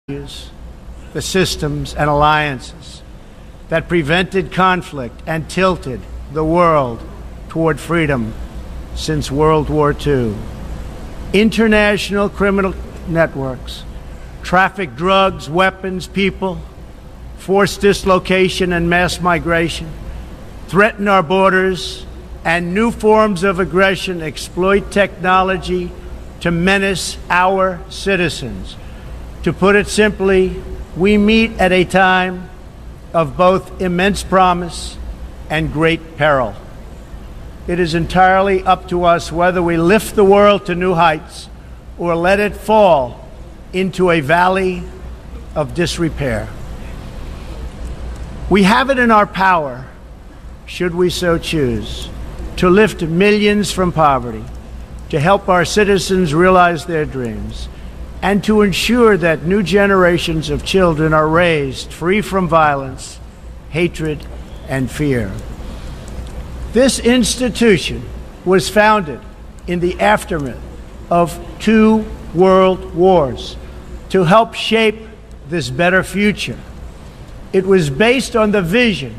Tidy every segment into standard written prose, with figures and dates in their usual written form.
the systems and alliances that prevented conflict and tilted the world toward freedom since World War II. International criminal networks traffic drugs, weapons, people, forced dislocation and mass migration, threaten our borders, and new forms of aggression exploit technology to menace our citizens. To put it simply, we meet at a time of both immense promise and great peril. It is entirely up to us whether we lift the world to new heights or let it fall into a valley of disrepair. We have it in our power, should we so choose, to lift millions from poverty, to help our citizens realize their dreams, and to ensure that new generations of children are raised free from violence, hatred, and fear. This institution was founded in the aftermath of 2 world wars to help shape this better future. It was based on the vision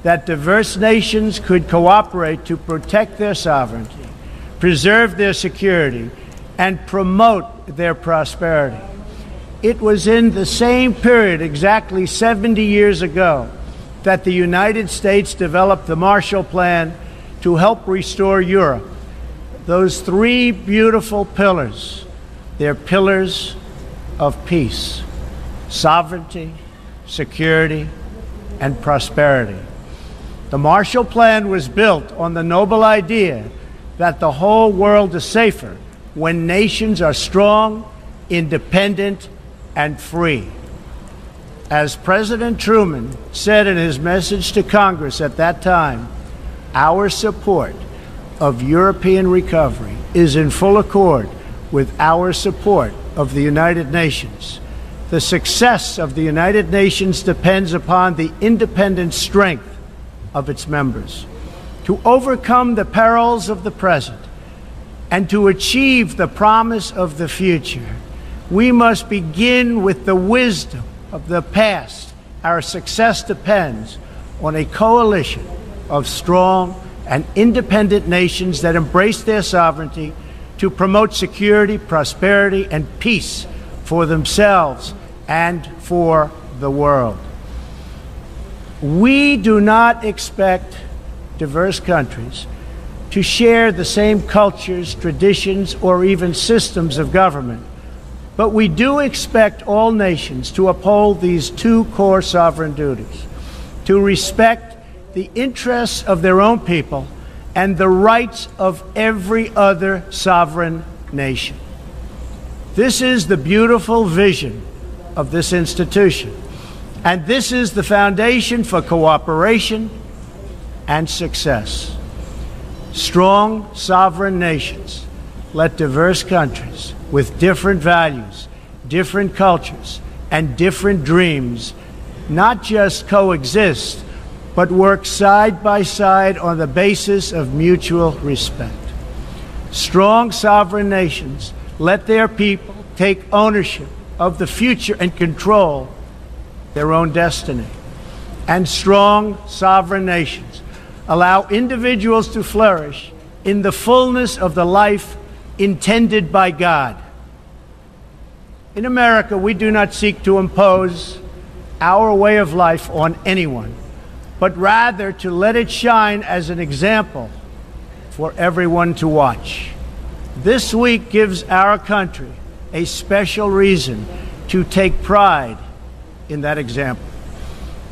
that diverse nations could cooperate to protect their sovereignty, preserve their security, and promote their prosperity. It was in the same period, exactly 70 years ago, that the United States developed the Marshall Plan to help restore Europe. Those 3 beautiful pillars, they're pillars of peace, sovereignty, security, and prosperity. The Marshall Plan was built on the noble idea that the whole world is safer when nations are strong, independent, and free. As President Truman said in his message to Congress at that time, our support of European recovery is in full accord with our support of the United Nations. The success of the United Nations depends upon the independent strength of its members. To overcome the perils of the present and to achieve the promise of the future, we must begin with the wisdom of the past. Our success depends on a coalition of strong and independent nations that embrace their sovereignty to promote security, prosperity, and peace for themselves and for the world. We do not expect diverse countries to share the same cultures, traditions, or even systems of government, but we do expect all nations to uphold these 2 core sovereign duties: to respect the interests of their own people and the rights of every other sovereign nation. This is the beautiful vision of this institution, and this is the foundation for cooperation and success. Strong sovereign nations let diverse countries with different values, different cultures, and different dreams not just coexist, but work side by side on the basis of mutual respect. Strong sovereign nations let their people take ownership of the future and control their own destiny. And strong sovereign nations allow individuals to flourish in the fullness of the life intended by God. In America, we do not seek to impose our way of life on anyone, but rather to let it shine as an example for everyone to watch. This week gives our country a special reason to take pride in that example.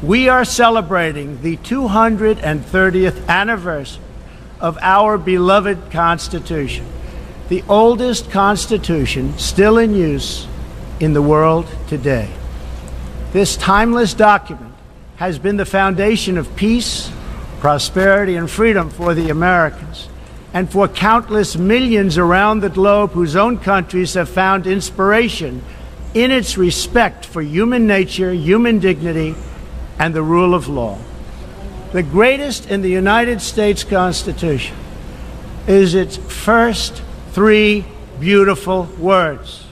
We are celebrating the 230th anniversary of our beloved Constitution, the oldest Constitution still in use in the world today. This timeless document has been the foundation of peace, prosperity, and freedom for the Americans, and for countless millions around the globe whose own countries have found inspiration in its respect for human nature, human dignity, and the rule of law. The greatest in the United States Constitution is its first 3 beautiful words: